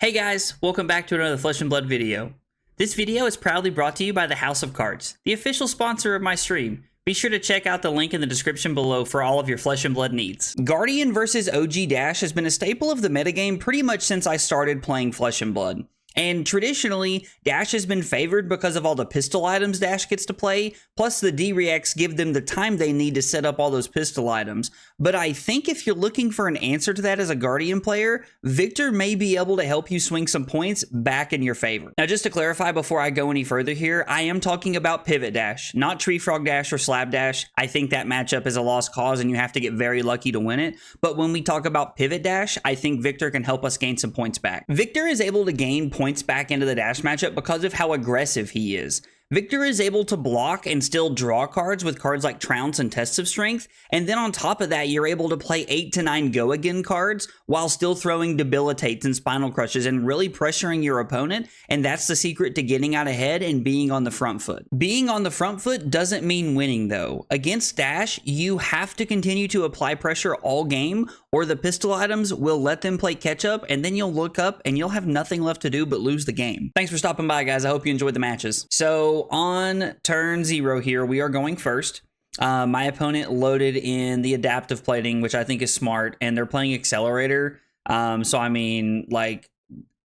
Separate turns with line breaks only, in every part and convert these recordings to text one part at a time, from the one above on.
Hey guys, welcome back to another Flesh and Blood video. This video is proudly brought to you by the House of Cards, the official sponsor of my stream. Be sure to check out the link in the description below for all of your Flesh and Blood needs. Guardian vs OG Dash has been a staple of the metagame pretty much since I started playing Flesh and Blood. And traditionally, Dash has been favored because of all the pistol items Dash gets to play, plus the D-Reacts give them the time they need to set up all those pistol items. But I think if you're looking for an answer to that as a Guardian player, Vigor may be able to help you swing some points back in your favor. Now just to clarify before I go any further here, I am talking about Pivot Dash, not Tree Frog Dash or Slab Dash. I think that matchup is a lost cause and you have to get very lucky to win it. But when we talk about Pivot Dash, I think Vigor can help us gain some points back. Vigor is able to gain points back into the Dash matchup because of how aggressive he is. Vigor is able to block and still draw cards with cards like Trounce and Tests of Strength, and then on top of that, you're able to play 8 to 9 Go Again cards while still throwing Debilitates and Spinal Crushes and really pressuring your opponent, and that's the secret to getting out ahead and being on the front foot. Being on the front foot doesn't mean winning though. Against Dash, you have to continue to apply pressure all game, or the pistol items will let them play catch up, and then you'll look up and you'll have nothing left to do but lose the game. Thanks for stopping by, guys. I hope you enjoyed the matches. So on turn 0 here, we are going first. My opponent loaded in the adaptive plating, which I think is smart, and they're playing Accelerator. So I mean, like,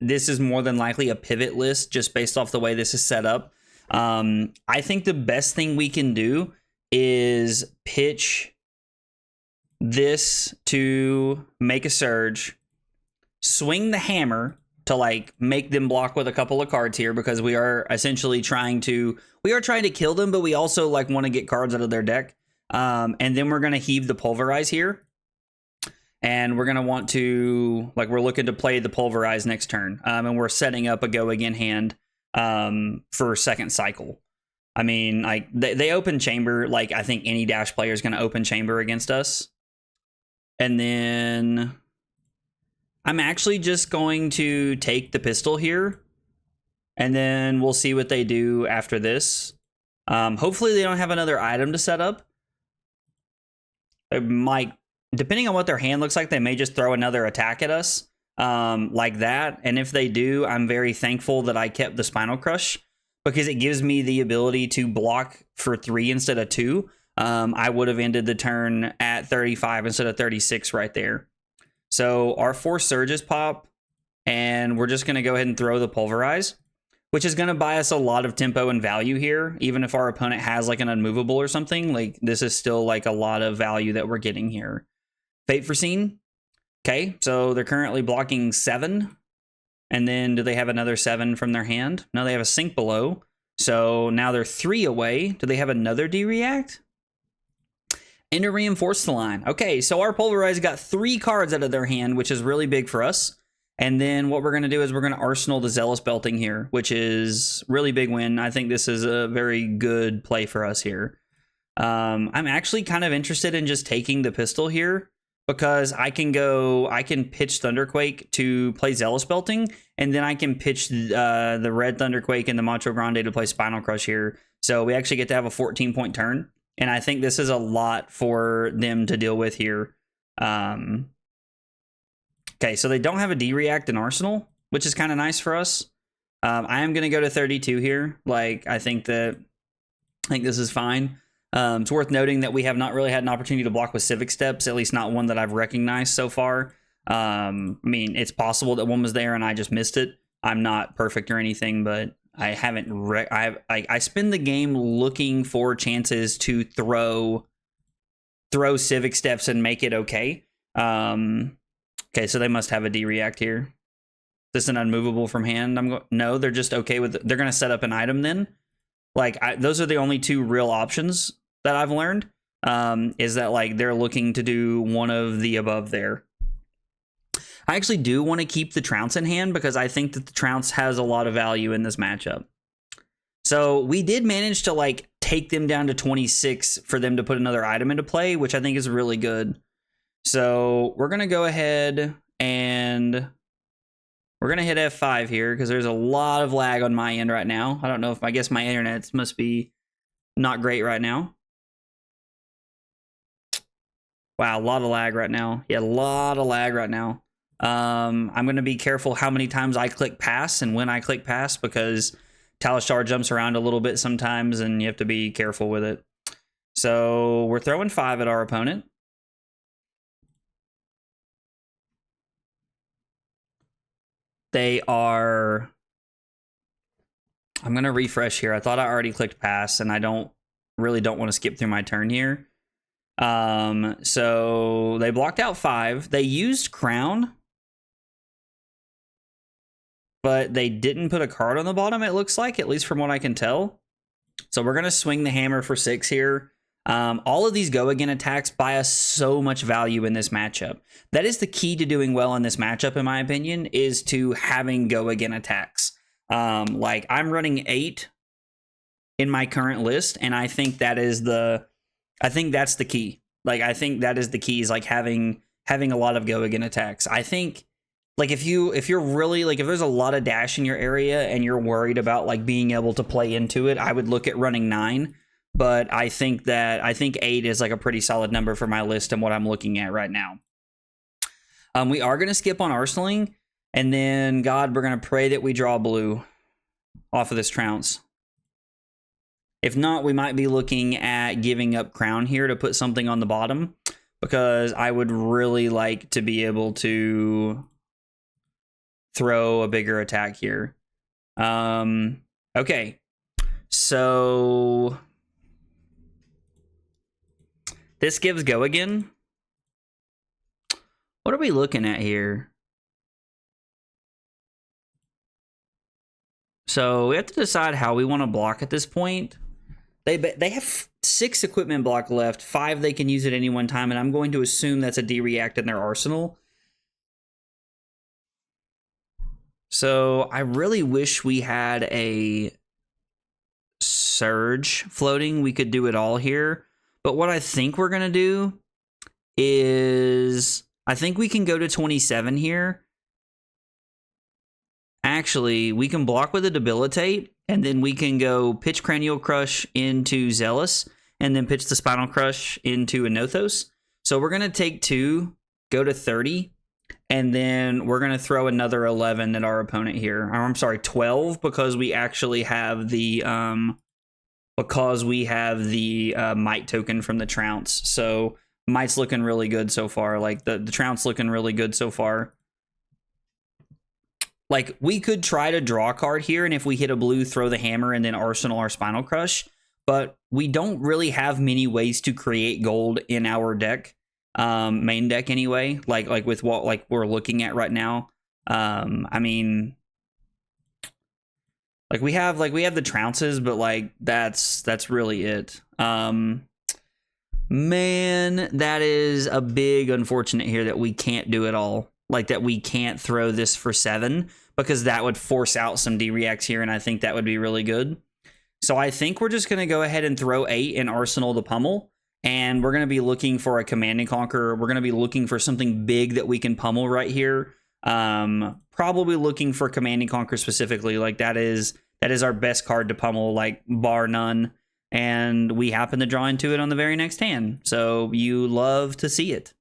this is more than likely a pivot list just based off the way this is set up. I think the best thing we can do is pitch this to make a surge, swing the hammer to like make them block with a couple of cards here, because we are essentially trying to kill them, but we also like want to get cards out of their deck. And then we're going to heave the Pulverize here, and we're going to want to, like, we're looking to play the Pulverize next turn. And we're setting up a Go Again hand for second cycle. I mean, like, they open chamber. Like, I think any Dash player is going to open chamber against us. And then I'm actually just going to take the pistol here, and then we'll see what they do after this. Hopefully they don't have another item to set up. It might, depending on what their hand looks like, they may just throw another attack at us like that. And if they do, I'm very thankful that I kept the Spinal Crush, because it gives me the ability to block for 3 instead of 2. I would have ended the turn at 35 instead of 36 right there. So our 4 surges pop, and we're just going to go ahead and throw the Pulverize, which is going to buy us a lot of tempo and value here. Even if our opponent has like an unmovable or something, like, this is still like a lot of value that we're getting here. Fate Foreseen. Okay, so they're currently blocking 7. And then do they have another 7 from their hand? No, they have a Sink Below. So now they're 3 away. Do they have another D-React? And to reinforce the line. Okay, so our Pulverize got 3 cards out of their hand, which is really big for us. And then what we're going to do is we're going to Arsenal the Zealous Belting here, which is really big win. I think this is a very good play for us here. I'm actually kind of interested in just taking the pistol here, because I can pitch Thunderquake to play Zealous Belting, and then I can pitch the Red Thunderquake and the Macho Grande to play Spinal Crush here. So we actually get to have a 14-point turn. And I think this is a lot for them to deal with here. Okay, so they don't have a D-React in Arsenal, which is kind of nice for us. I am going to go to 32 here. Like, I think this is fine. It's worth noting that we have not really had an opportunity to block with Civic Steps, at least not one that I've recognized so far. I mean, it's possible that one was there and I just missed it. I'm not perfect or anything, but I haven't. I spend the game looking for chances to throw Civic Steps and make it okay. Okay, so they must have a D-React here. Is this an unmovable from hand? No, they're just okay with it. They're going to set up an item then. Like, those are the only 2 real options that I've learned. Is that, like, they're looking to do one of the above there. I actually do want to keep the Trounce in hand, because I think that the Trounce has a lot of value in this matchup. So we did manage to, like, take them down to 26 for them to put another item into play, which I think is really good. So we're going to go ahead and we're going to hit F5 here, because there's a lot of lag on my end right now. I don't know if, I guess my internet must be not great right now. Wow, a lot of lag right now. Yeah, a lot of lag right now. I'm going to be careful how many times I click pass and when I click pass, because Talishar jumps around a little bit sometimes and you have to be careful with it. So we're throwing 5 at our opponent. They are... I'm going to refresh here. I thought I already clicked pass, and I really don't want to skip through my turn here. So they blocked out 5. They used Crown, but they didn't put a card on the bottom, it looks like, at least from what I can tell. So we're going to swing the hammer for 6 here. All of these go again attacks buy us so much value in this matchup. That is the key to doing well in this matchup, in my opinion, is to having go again attacks. Like I'm running 8 in my current list, and I think that is I think that's the key. Like I think that is the key, is like having a lot of go again attacks. I think like if you're really like, if there's a lot of dash in your area and you're worried about like being able to play into it, I would look at running 9. But I think 8 is like a pretty solid number for my list and what I'm looking at right now. We are going to skip on arsenaling, and then God, we're going to pray that we draw blue off of this Trounce. If not, we might be looking at giving up Crown here to put something on the bottom, because I would really like to be able to throw a bigger attack here. Okay, so this gives go again. What are we looking at here? So we have to decide how we want to block at this point. They have 6 equipment block left, 5 they can use at any one time, and I'm going to assume that's a D-React in their arsenal. So I really wish we had a Surge floating. We could do it all here. But what I think we're going to do is, I think we can go to 27 here. Actually, we can block with a Debilitate, and then we can go pitch Cranial Crush into Zealous, and then pitch the Spinal Crush into Anothos. So we're going to take 2, go to 30, and then we're going to throw another 11 at our opponent here. Or, I'm sorry, 12, because we actually have the Might token from the Trounce. So Might's looking really good so far. Like the Trounce looking really good so far. Like, we could try to draw a card here, and if we hit a blue, throw the hammer and then arsenal our Spinal Crush. But we don't really have many ways to create gold in our deck, main deck anyway. Like with what like we're looking at right now. I mean, like we have the Trounces, but like that's really it. Man, that is a big unfortunate here that we can't do it all. Like that we can't throw this for 7, because that would force out some D-Reacts here, and I think that would be really good. So I think we're just going to go ahead and throw 8 and arsenal the Pummel, and we're going to be looking for a Command and Conquer. We're going to be looking for something big that we can pummel right here. Probably looking for Command and Conquer specifically. Like that is our best card to pummel, like bar none. And we happen to draw into it on the very next hand. So you love to see it.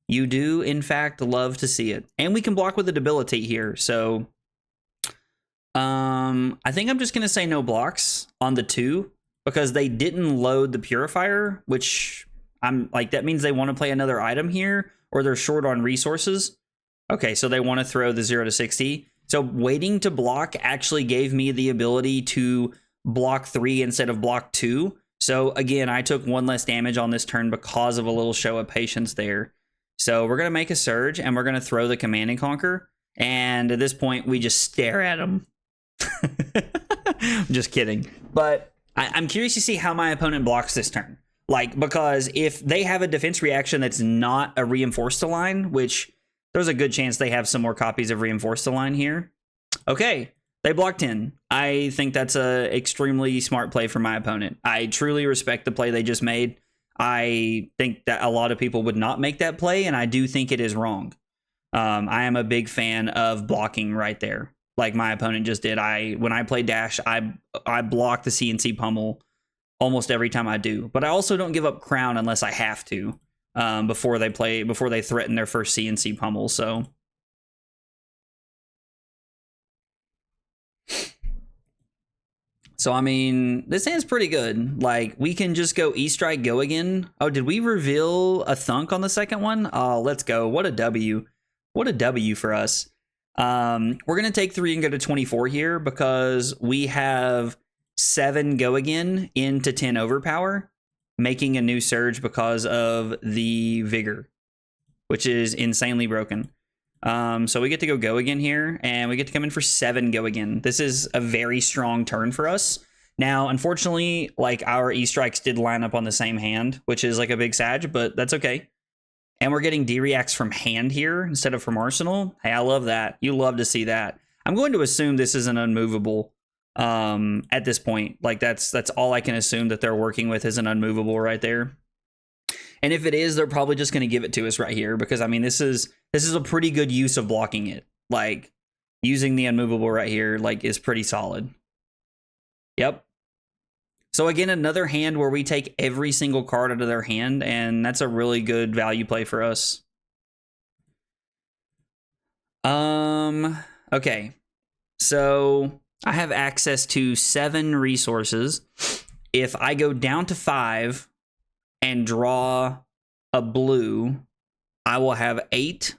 You do, in fact, love to see it. And we can block with a Debilitate here. So I think I'm just going to say no blocks on the 2, because they didn't load the Purifier, which I'm like, that means they want to play another item here, or they're short on resources. Okay, so they want to throw the 0 to 60. So waiting to block actually gave me the ability to block 3 instead of block 2. So again, I took 1 less damage on this turn because of a little show of patience there. So we're going to make a Surge, and we're going to throw the Command and Conquer. And at this point, we just stare at them. Just kidding. But I'm curious to see how my opponent blocks this turn. Like, because if they have a defense reaction that's not a Reinforced Align, which there's a good chance they have some more copies of Reinforced Align here. Okay, they blocked 10. I think that's a extremely smart play from my opponent. I truly respect the play they just made. I think that a lot of people would not make that play, and I do think it is wrong. I am a big fan of blocking right there, like my opponent just did. When I play Dash, I block the CNC Pummel almost every time I do, but I also don't give up Crown unless I have to. before they threaten their first CNC Pummel. So I mean, this hand's pretty good. Like, we can just go E-Strike, go again. Oh, did we reveal a Thunk on the second one? Oh, let's go. What a W. What a W for us. We're going to take 3 and go to 24 here because we have 7 go again into 10 overpower, making a new surge because of the Vigor, which is insanely broken. So we get to go again here, and we get to come in for 7 go again. This is a very strong turn for us. Now, unfortunately, like, our E-Strikes did line up on the same hand, which is like a big sag, but that's okay. And we're getting D-Reacts from hand here instead of from Arsenal. Hey, I love that. You love to see that. I'm going to assume this is an unmovable at this point. Like, that's all I can assume that they're working with is an unmovable right there. And if it is, they're probably just going to give it to us right here because, I mean, this is a pretty good use of blocking it. Like, using the unmovable right here, like, is pretty solid. Yep. So again, another hand where we take every single card out of their hand, and that's a really good value play for us. Okay. So I have access to 7 resources. If I go down to 5 and draw a blue, I will have 8,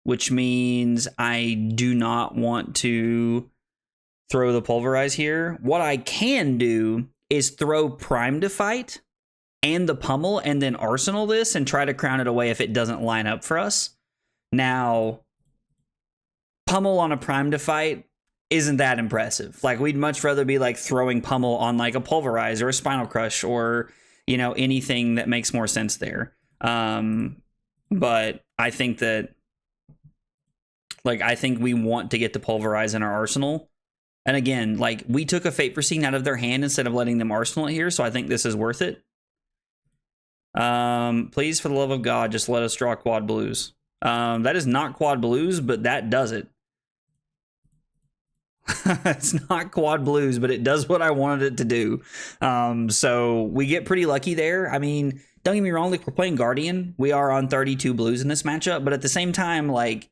which means I do not want to throw the Pulverize here. What I can do is throw Prime to Fight and the Pummel and then Arsenal this and try to crown it away if it doesn't line up for us. Now, Pummel on a Prime to Fight isn't that impressive. Like, we'd much rather be like throwing Pummel on like a Pulverize or a Spinal Crush or, you know, anything that makes more sense there. But I think that, like, I think we want to get the Pulverize in our arsenal. And again, like, we took a Fate Foreseen out of their hand instead of letting them arsenal it here, so I think this is worth it. Please, for the love of God, just let us draw quad blues. That is not quad blues, but that does it. It's not quad blues, but it does what I wanted it to do. So we get pretty lucky there. I mean, don't get me wrong, like, we're playing Guardian. We are on 32 blues in this matchup, but at the same time, like,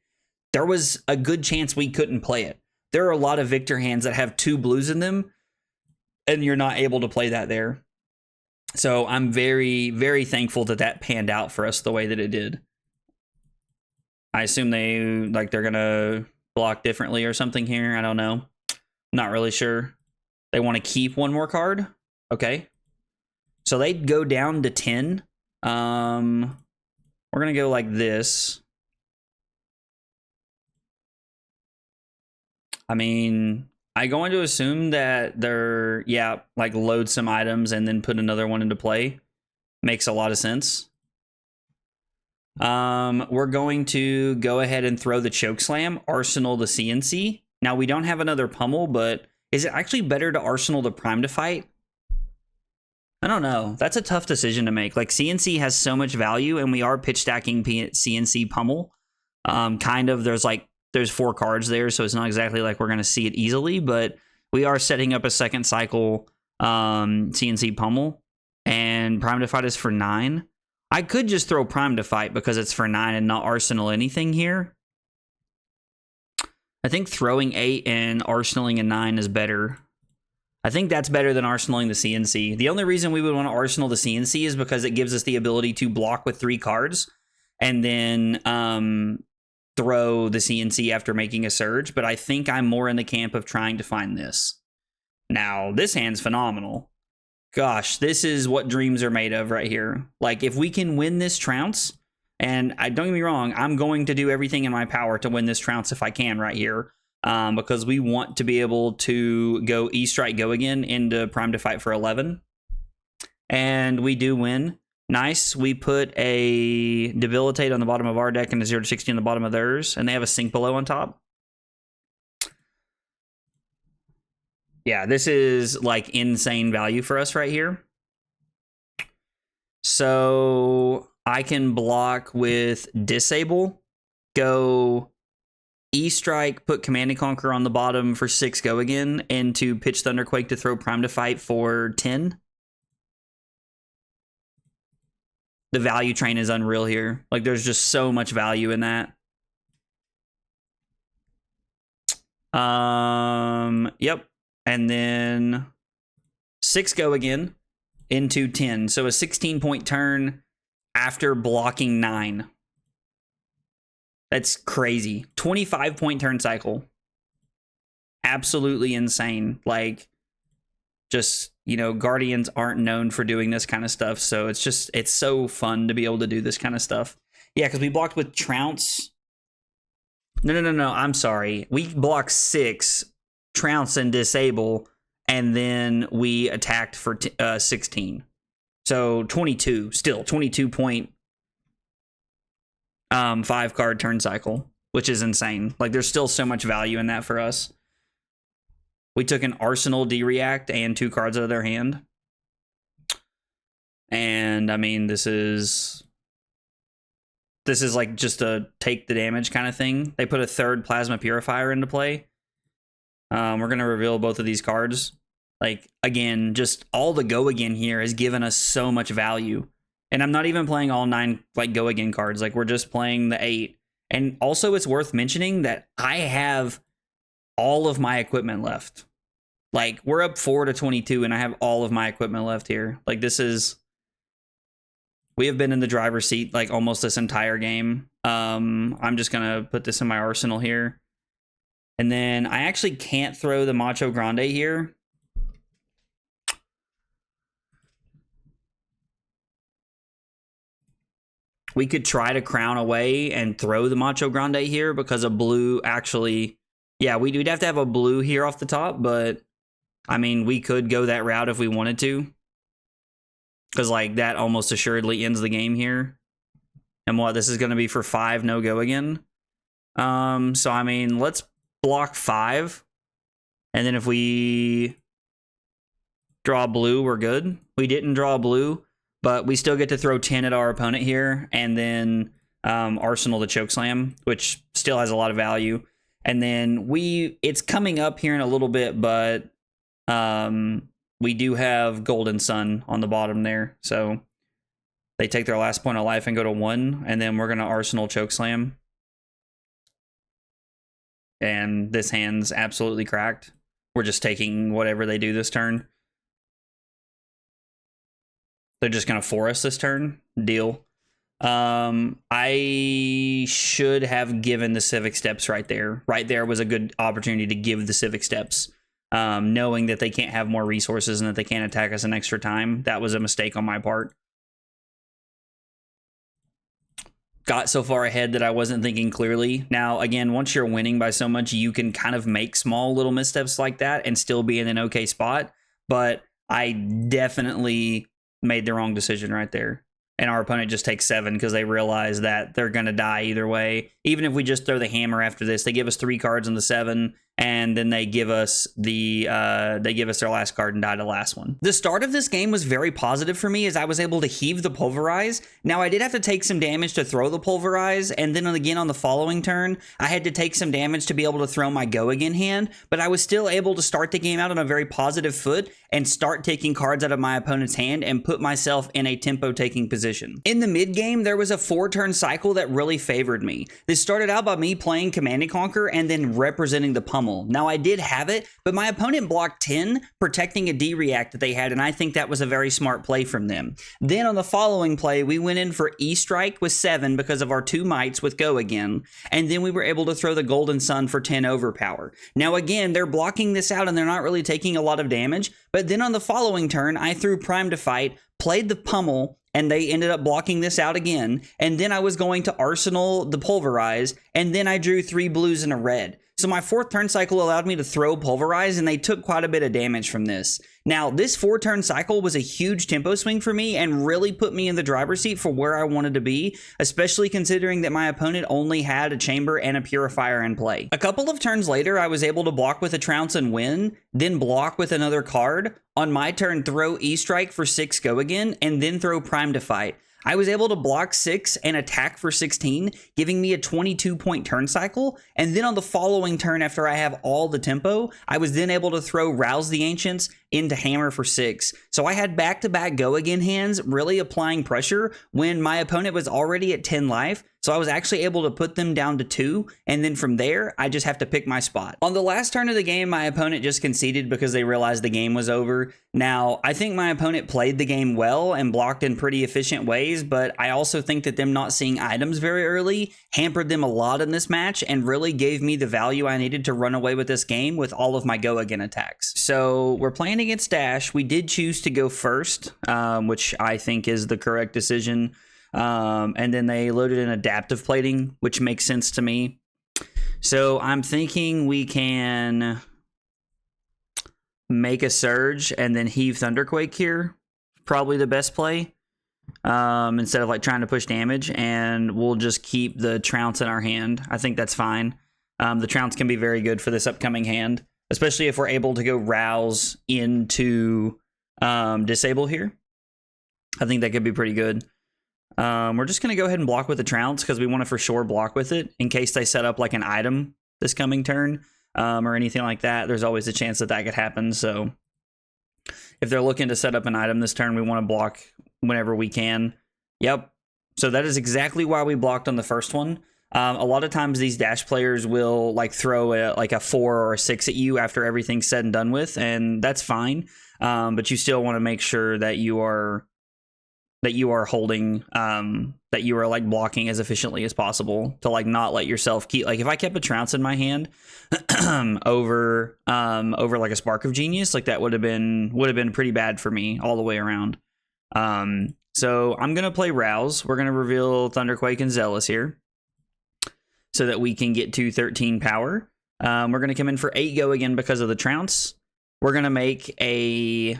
there was a good chance we couldn't play it. There are a lot of Victor hands that have 2 blues in them, and you're not able to play that there. So I'm very, very thankful that that panned out for us the way that it did. I assume they're going to block differently or something here. I don't know. Not really sure. They want to keep 1 more card. Okay. So they'd go down to 10. We're going to go like this. I mean, I'm going to assume that they're, yeah, like, load some items and then put another one into play. Makes a lot of sense. We're going to go ahead and throw the Chokeslam, Arsenal the CNC. Now, we don't have another Pummel, but is it actually better to Arsenal the Prime to Fight? I don't know. That's a tough decision to make. Like, CNC has so much value, and we are pitch stacking CNC Pummel. Kind of, there's 4 cards there, so it's not exactly like we're going to see it easily, but we are setting up a second cycle CNC Pummel, and Prime to Fight is for 9. I could just throw Prime to Fight because it's for 9 and not Arsenal anything here. I think throwing 8 and arsenaling a 9 is better. I think that's better than arsenaling the CNC. The only reason we would want to arsenal the CNC is because it gives us the ability to block with 3 cards and then throw the CNC after making a surge, but I think I'm more in the camp of trying to find this. Now, this hand's phenomenal. Gosh, this is what dreams are made of right here. Like, if we can win this Trounce, and don't get me wrong, I'm going to do everything in my power to win this Trounce if I can right here, because we want to be able to go E-Strike go again into Prime to Fight for 11. And we do win. Nice. We put a Debilitate on the bottom of our deck and a 0 to 60 on the bottom of theirs, and they have a Sink Below on top. Yeah, this is like insane value for us right here. So I can block with Disable, go E-Strike, put Command and Conquer on the bottom for 6 go again, and to pitch Thunderquake to throw Prime to Fight for 10. The value train is unreal here. Like, there's just so much value in that. Yep. And then 6 go again into 10. So a 16-point turn after blocking 9. That's crazy. 25-point turn cycle. Absolutely insane. Like, just, you know, Guardians aren't known for doing this kind of stuff. So it's so fun to be able to do this kind of stuff. Yeah, because we blocked with Trounce. No. I'm sorry. We blocked 6, Trounce and disable, and then we attacked for 16. So 22, still 22-point 5-card turn cycle, which is insane. Like, there's still so much value in that for us. We took an Arsenal D-React and 2 cards out of their hand. And I mean, this is like just a take the damage kind of thing. They put a 3rd Plasma Purifier into play. We're going to reveal both of these cards. Like, again, just all the go again here has given us so much value. And I'm not even playing all 9 like go again cards. Like, we're just playing the 8. And also it's worth mentioning that I have all of my equipment left. Like, we're up 4-22 and I have all of my equipment left here. Like, we have been in the driver's seat like almost this entire game. I'm just gonna put this in my arsenal here. And then I actually can't throw the Macho Grande here. We could try to crown away and throw the Macho Grande here because a blue actually... Yeah, we'd have to have a blue here off the top, but I mean, we could go that route if we wanted to. Because, like, that almost assuredly ends the game here. And what, this is going to be for 5, no go again. So, I mean, let's block 5. And then if we draw blue, we're good. We didn't draw blue, but we still get to throw 10 at our opponent here. And then Arsenal the Chokeslam, which still has a lot of value. And then it's coming up here in a little bit, but we do have Golden Sun on the bottom there. So they take their last point of life and go to 1. And then we're going to Arsenal Chokeslam. And this hand's absolutely cracked. We're just taking whatever they do this turn. They're just going to force this turn. Deal. I should have given the Civic Steps right there. Right there was a good opportunity to give the Civic Steps. Knowing that they can't have more resources and that they can't attack us an extra time. That was a mistake on my part. Got so far ahead that I wasn't thinking clearly. Now, again, once you're winning by so much, you can kind of make small little missteps like that and still be in an okay spot. But I definitely made the wrong decision right there. And our opponent just takes 7 because they realize that they're going to die either way. Even if we just throw the hammer after this, they give us 3 cards on the 7, and then they give us their last card and die the last one. The start of this game was very positive for me as I was able to heave the Pulverize. Now, I did have to take some damage to throw the Pulverize, and then again on the following turn, I had to take some damage to be able to throw my go again hand, but I was still able to start the game out on a very positive foot and start taking cards out of my opponent's hand and put myself in a tempo-taking position. In the mid-game, there was a 4-turn cycle that really favored me. This started out by me playing Command and Conquer and then representing the Pummel. Now, I did have it, but my opponent blocked 10, protecting a D-React that they had, and I think that was a very smart play from them. Then on the following play, we went in for E-Strike with 7 because of our 2 mites with Go again, and then we were able to throw the Golden Sun for 10 overpower. Now, again, they're blocking this out, and they're not really taking a lot of damage, but then on the following turn, I threw Prime to Fight, played the Pummel, and they ended up blocking this out again, and then I was going to Arsenal the Pulverize, and then I drew 3 blues and a red. So my 4th turn cycle allowed me to throw Pulverize, and they took quite a bit of damage from this. Now, this 4-turn cycle was a huge tempo swing for me and really put me in the driver's seat for where I wanted to be, especially considering that my opponent only had a Chamber and a Purifier in play. A couple of turns later, I was able to block with a Trounce and win, then block with another card. On my turn, throw E-Strike for 6 go again, and then throw Prime to Fight. I was able to block 6 and attack for 16, giving me a 22-point turn cycle. And then on the following turn, after I have all the tempo, I was then able to throw Rouse the Ancients into hammer for 6. So I had back-to-back go-again hands, really applying pressure when my opponent was already at 10 life. So I was actually able to put them down to 2, and then from there, I just have to pick my spot. On the last turn of the game, my opponent just conceded because they realized the game was over. Now, I think my opponent played the game well and blocked in pretty efficient ways, but I also think that them not seeing items very early hampered them a lot in this match and really gave me the value I needed to run away with this game with all of my go-again attacks. So we're playing against Dash. We did choose to go first, which I think is the correct decision. And then they loaded in adaptive plating, which makes sense to me. So I'm thinking we can make a surge and then heave Thunderquake here. Probably the best play. Instead of like trying to push damage, and we'll just keep the Trounce in our hand. I think that's fine. The Trounce can be very good for this upcoming hand, especially if we're able to go Rouse into Disable here. I think that could be pretty good. We're just going to go ahead and block with the Trounce because we want to for sure block with it in case they set up like an item this coming turn or anything like that. There's always a chance that that could happen. So if they're looking to set up an item this turn, we want to block whenever we can. Yep. So that is exactly why we blocked on the first one. A lot of times these Dash players will like throw a 4 or a 6 at you after everything's said and done with, and that's fine. But you still want to make sure that you are holding, that you are like blocking as efficiently as possible to like not let yourself keep, like if I kept a Trounce in my hand over like a Spark of Genius, like that would have been pretty bad for me all the way around. So I'm going to play Rouse. We're going to reveal Thunderquake and Zealous here so that we can get to 13 power. We're going to come in for 8 go again because of the Trounce. We're going to make a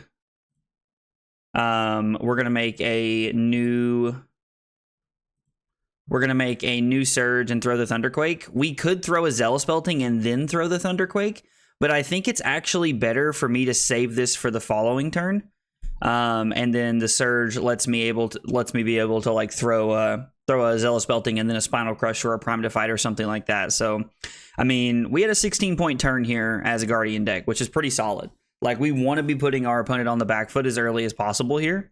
new surge and throw the Thunderquake. We could throw a Zealous Belting and then throw the Thunderquake, but I think it's actually better for me to save this for the following turn. And then the surge lets me be able to like throw a Zealous Belting and then a Spinal Crush or a Prime to Fight or something like that. So, I mean, we had a 16-point turn here as a Guardian deck, which is pretty solid. Like, we want to be putting our opponent on the back foot as early as possible here.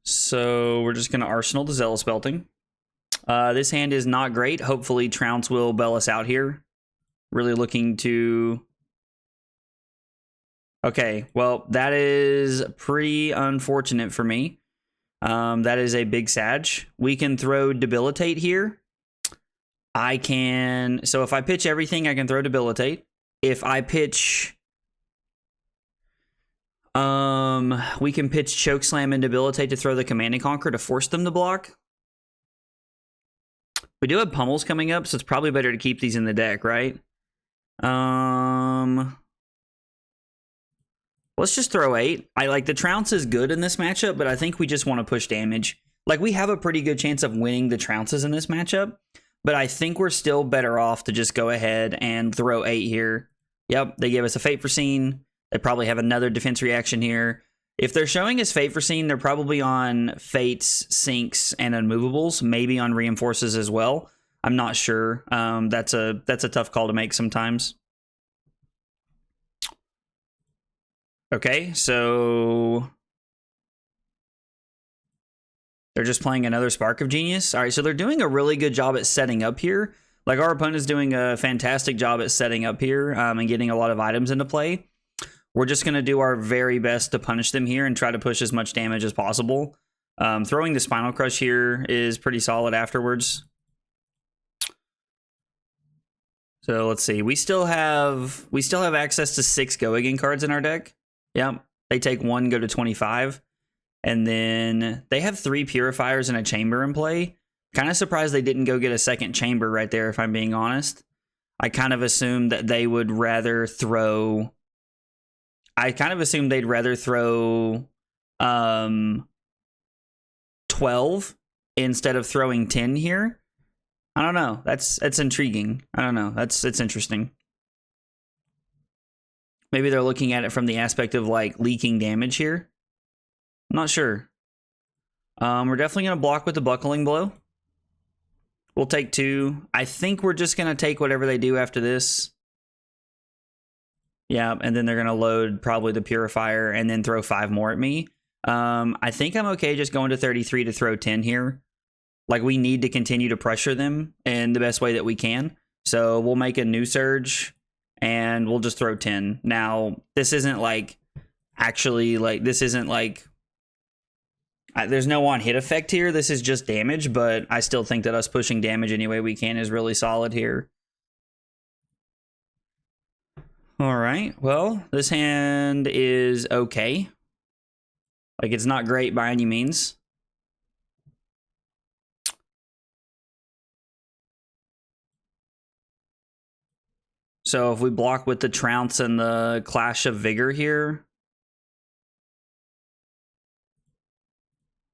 So we're just going to Arsenal the Zealous Belting. This hand is not great. Hopefully Trounce will bail us out here. Really looking to... Okay, well, that is pretty unfortunate for me. That is a big Sag. We can throw Debilitate here. So if I pitch everything, I can throw Debilitate. If I pitch... we can pitch Chokeslam and Debilitate to throw the Command and Conquer to force them to block. We do have Pummels coming up, so it's probably better to keep these in the deck, right? Let's just throw 8. I like the Trounce is good in this matchup, but I think we just want to push damage. Like, we have a pretty good chance of winning the Trounces in this matchup, but I think we're still better off to just go ahead and throw 8 here. Yep, they give us a Fate Foreseen. They probably have another defense reaction here. If they're showing us Fate Foreseen, they're probably on Fates, Sinks, and Unmovables, maybe on Reinforces as well. I'm not sure. That's a tough call to make sometimes. Okay, so they're just playing another Spark of Genius. All right, so they're doing a really good job at setting up here. Like, our opponent's doing a fantastic job at setting up here and getting a lot of items into play. We're just going to do our very best to punish them here and try to push as much damage as possible. Throwing the Spinal Crush here is pretty solid afterwards. So let's see. We still have access to 6 Go Again cards in our deck. Yep. They take 1, go to 25. And then they have 3 Purifiers and a Chamber in play. Kind of surprised they didn't go get a second Chamber right there, if I'm being honest. I kind of assumed that they would rather throw... 12 instead of throwing 10 here. I don't know. That's intriguing. I don't know. It's interesting. Maybe they're looking at it from the aspect of like leaking damage here. I'm not sure. We're definitely going to block with the buckling blow. We'll take 2. I think we're just going to take whatever they do after this. Yeah, and then they're going to load probably the Purifier and then throw 5 more at me. I think I'm okay just going to 33 to throw 10 here. Like, we need to continue to pressure them in the best way that we can. So we'll make a new surge and we'll just throw 10. Now, this isn't like, actually, like, this isn't like, there's no on-hit effect here. This is just damage, but I still think that us pushing damage any way we can is really solid here. All right, well, this hand is okay. Like, it's not great by any means. So if we block with the Trounce and the Clash of Vigor here,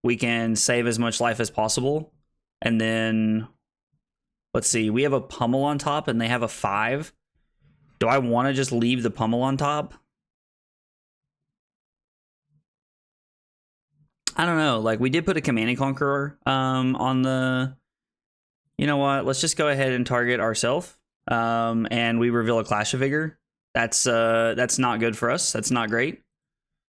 we can save as much life as possible. And then, let's see, we have a Pummel on top and they have a 5. Do I want to just leave the Pummel on top? I don't know. Like, we did put a Command and Conqueror on the... You know what? Let's just go ahead and target ourselves. And we reveal a Clash of Vigor. That's not good for us. That's not great.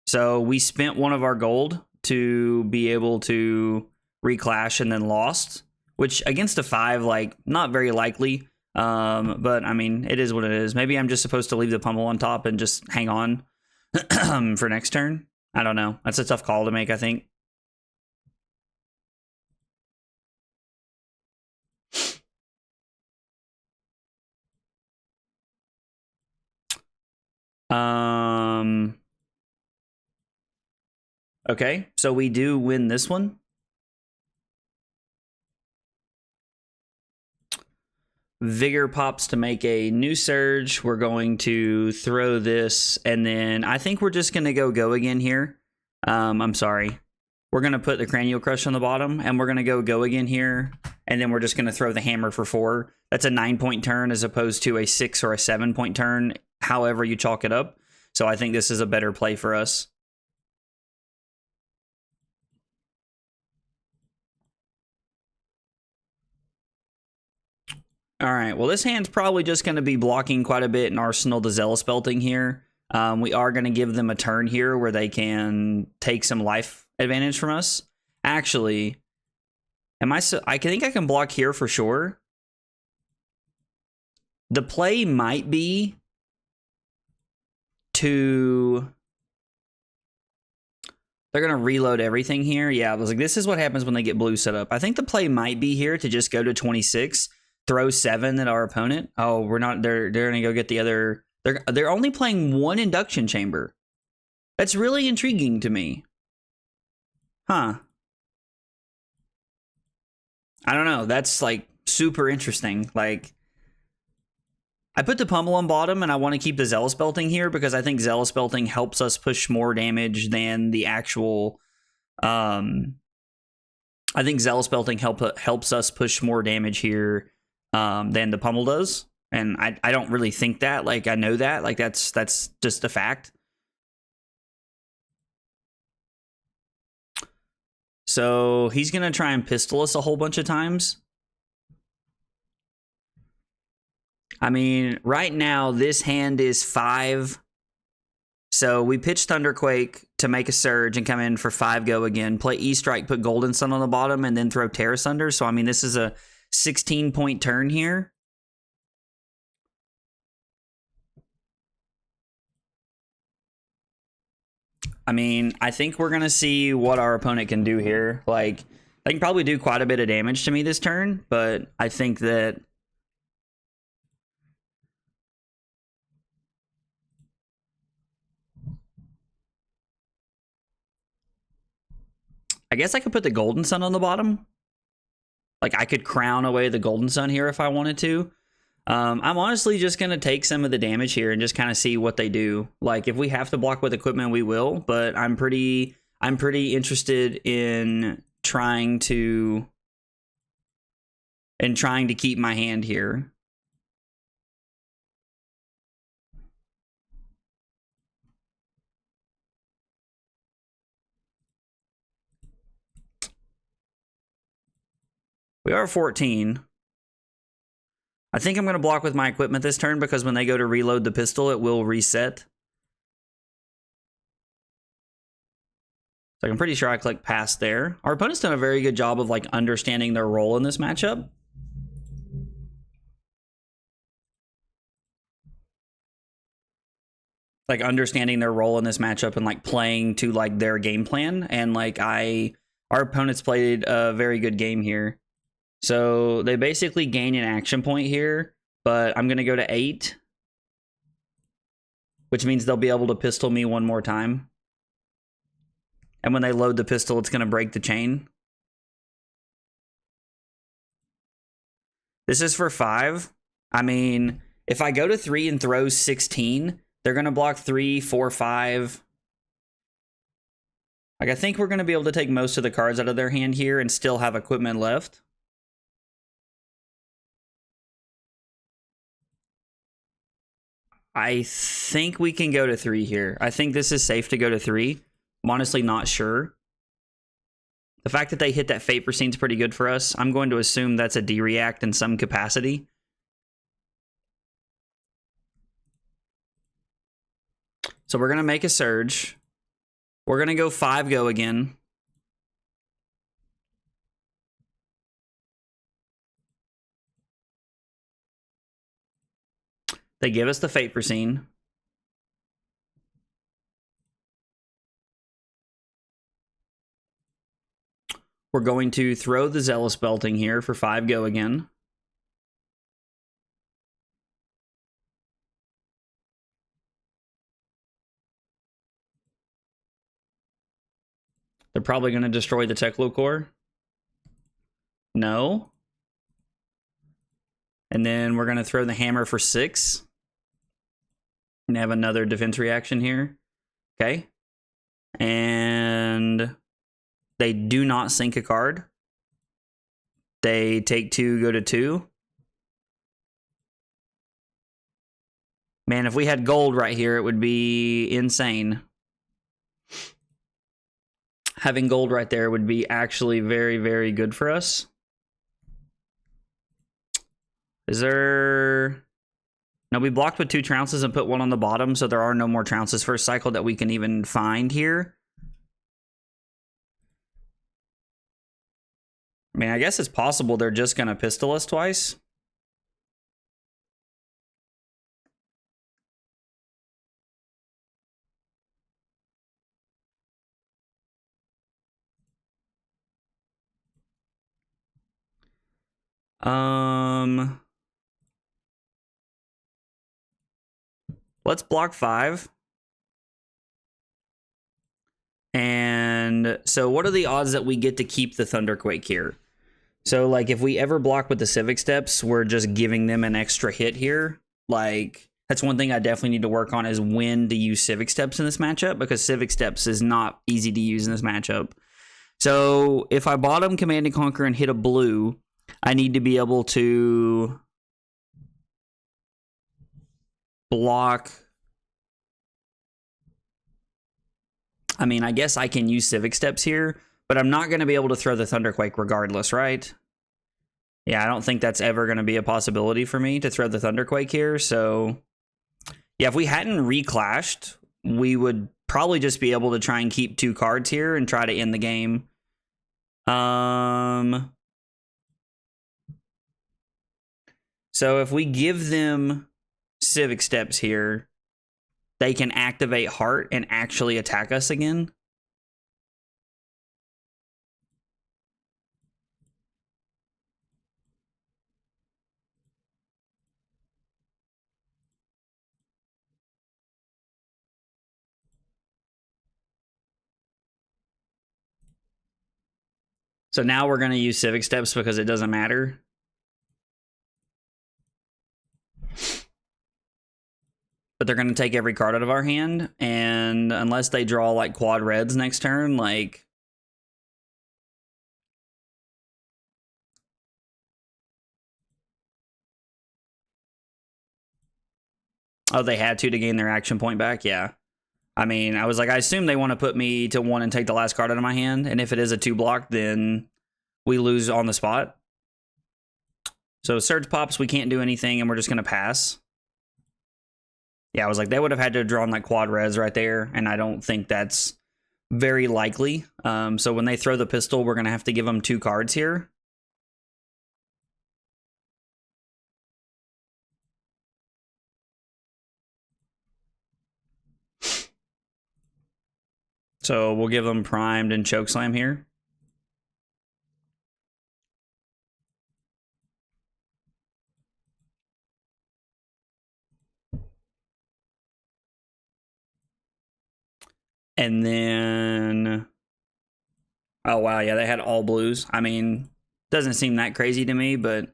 So we spent one of our gold to be able to reclash and then lost, which against a 5, like, not very likely. But I mean, it is what it is. Maybe I'm just supposed to leave the Pummel on top and just hang on for next turn. I don't know. That's a tough call to make, I think. Okay, so we do win this one. Vigor pops to make a new surge. We're going to throw this, and then I think we're just going to go again here. I'm sorry. We're going to put the Cranial Crush on the bottom, and we're going to go again here, and then we're just going to throw the hammer for 4. That's a 9-point turn as opposed to a 6 or a 7-point turn, however you chalk it up. So I think this is a better play for us. All right, well, this hand's probably just going to be blocking quite a bit in Arsenal the Zealous Belting here. We are going to give them a turn here where they can take some life advantage from us. Actually, I think I can block here for sure. The play might be to... They're going to reload everything here. Yeah, I was like, this is what happens when they get blue set up. I think the play might be here to just go to 26, throw 7 at our opponent. Oh, we're not. They're going to go get the other. They're only playing 1 induction chamber. That's really intriguing to me. Huh. I don't know. That's like super interesting. Like, I put the Pummel on bottom and I want to keep the Zealous Belting here because I think Zealous Belting helps us push more damage than the actual... I think Zealous Belting helps us push more damage here than the Pummel does. And I don't really think that. Like, I know that. Like, that's just a fact. So he's going to try and pistol us a whole bunch of times. I mean, right now, this hand is 5. So we pitch Thunderquake to make a surge and come in for 5 go again. Play E-Strike, put Golden Sun on the bottom, and then throw Terra Asunder. So, I mean, this is a 16-point turn here. I mean, I think we're going to see what our opponent can do here. Like, they can probably do quite a bit of damage to me this turn, but I think that... I guess I could put the Golden Sun on the bottom. Like, I could crown away the Golden Sun here if I wanted to. I'm honestly just going to take some of the damage here and just kind of see what they do. Like, if we have to block with equipment, we will. But I'm pretty interested in trying to keep my hand here. We are 14. I think I'm going to block with my equipment this turn because when they go to reload the pistol, it will reset. So I'm pretty sure I click pass there. Our opponent's done a very good job of like understanding their role in this matchup. Like understanding their role in this matchup and like playing to like their game plan. And like our opponents played a very good game here. So they basically gain an action point here, but I'm going to go to 8, which means they'll be able to pistol me one more time. And when they load the pistol, it's going to break the chain. This is for 5. I mean, if I go to 3 and throw 16, they're going to block 3, 4, 5. Like, I think we're going to be able to take most of the cards out of their hand here and still have equipment left. I think we can go to 3 here. I think this is safe to go to 3. I'm honestly not sure. The fact that they hit that FaBrary scene is pretty good for us. I'm going to assume that's a D-react in some capacity. So we're going to make a surge. We're going to go 5-go again. They give us the FaBrary scene. We're going to throw the Zealous Belting here for 5-go again. They're probably going to destroy the Teklo core. No. And then we're going to throw the hammer for 6. And have another defense reaction here. Okay. And they do not sink a card. They take 2, go to 2. Man, if we had gold right here, it would be insane. Having gold right there would be actually very, very good for us. Is there... No, we blocked with 2 Trounces and put 1 on the bottom, so there are no more Trounces first cycle that we can even find here. I mean, I guess it's possible they're just going to pistol us twice. Let's block 5. And so what are the odds that we get to keep the Thunderquake here? So, like, if we ever block with the Civic Steps, we're just giving them an extra hit here. Like, that's one thing I definitely need to work on is when to use Civic Steps in this matchup, because Civic Steps is not easy to use in this matchup. So, if I bottom Command and Conquer and hit a blue, I need to be able to block... I mean, I guess I can use Civic Steps here, but I'm not going to be able to throw the Thunderquake regardless, right? Yeah, I don't think that's ever going to be a possibility for me to throw the Thunderquake here, so... Yeah, if we hadn't reclashed, we would probably just be able to try and keep 2 cards here and try to end the game. So if we give them Civic Steps here, they can activate Heart and actually attack us again. So now we're going to use Civic Steps because it doesn't matter. But they're going to take every card out of our hand, and unless they draw like quad reds next turn, like... Oh, they had to gain their action point back? Yeah. I mean, I was like, I assume they want to put me to 1 and take the last card out of my hand, and if it is a 2 block, then we lose on the spot. So Surge Pops, we can't do anything, and we're just going to pass. Yeah, I was like, they would have had to have drawn that quad res right there, and I don't think that's very likely. So when they throw the pistol, we're going to have to give them 2 cards here. So we'll give them Primed and Chokeslam here. And then, oh wow, yeah, they had all blues. I mean, doesn't seem that crazy to me, but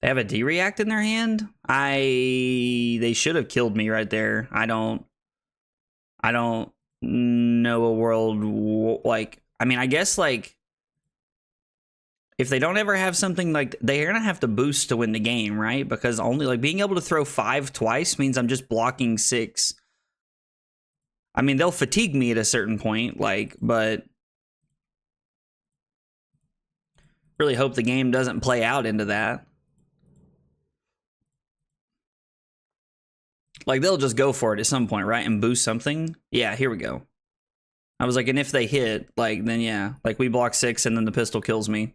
they have a D-React in their hand? They should have killed me right there. I don't know a world, like, I mean, I guess, like, if they don't ever have something like, they're gonna have to boost to win the game, right? Because only, like, being able to throw 5 twice means I'm just blocking 6. I mean, they'll fatigue me at a certain point, like, but really hope the game doesn't play out into that. Like, they'll just go for it at some point, right? And boost something. Yeah, here we go. I was like, and if they hit, like, then yeah. Like, we block 6 and then the pistol kills me.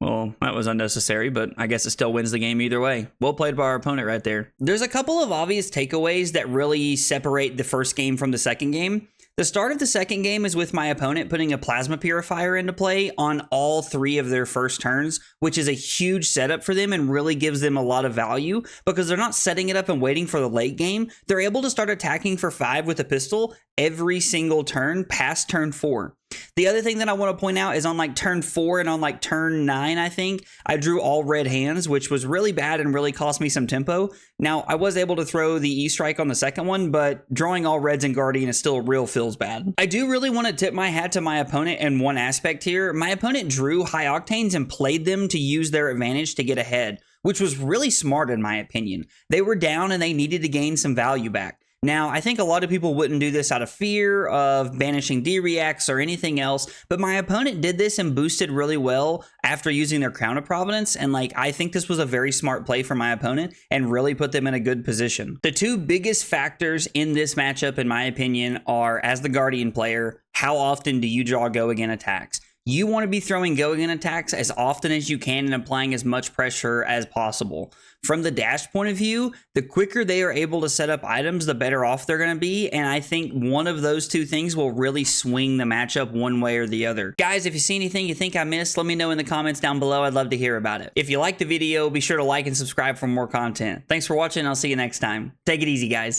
Well, that was unnecessary, but I guess it still wins the game either way. Well played by our opponent right there. There's a couple of obvious takeaways that really separate the first game from the second game. The start of the second game is with my opponent putting a Plasma Purifier into play on all 3 of their first turns, which is a huge setup for them and really gives them a lot of value because they're not setting it up and waiting for the late game. They're able to start attacking for 5 with a pistol every single turn past turn 4. The other thing that I want to point out is on like turn 4 and on like turn 9, I think, I drew all red hands, which was really bad and really cost me some tempo. Now, I was able to throw the E-Strike on the second one, but drawing all reds in Guardian is still real feels bad. I do really want to tip my hat to my opponent in one aspect here. My opponent drew high octanes and played them to use their advantage to get ahead, which was really smart in my opinion. They were down and they needed to gain some value back. Now, I think a lot of people wouldn't do this out of fear of banishing D-Reacts or anything else, but my opponent did this and boosted really well after using their Crown of Providence, and like, I think this was a very smart play for my opponent and really put them in a good position. The 2 biggest factors in this matchup, in my opinion, are, as the Guardian player, how often do you draw go again attacks? You want to be throwing go again attacks as often as you can and applying as much pressure as possible. From the dash point of view, the quicker they are able to set up items, the better off they're going to be. And I think one of those 2 things will really swing the matchup one way or the other. Guys, if you see anything you think I missed, let me know in the comments down below. I'd love to hear about it. If you liked the video, be sure to like and subscribe for more content. Thanks for watching. I'll see you next time. Take it easy, guys.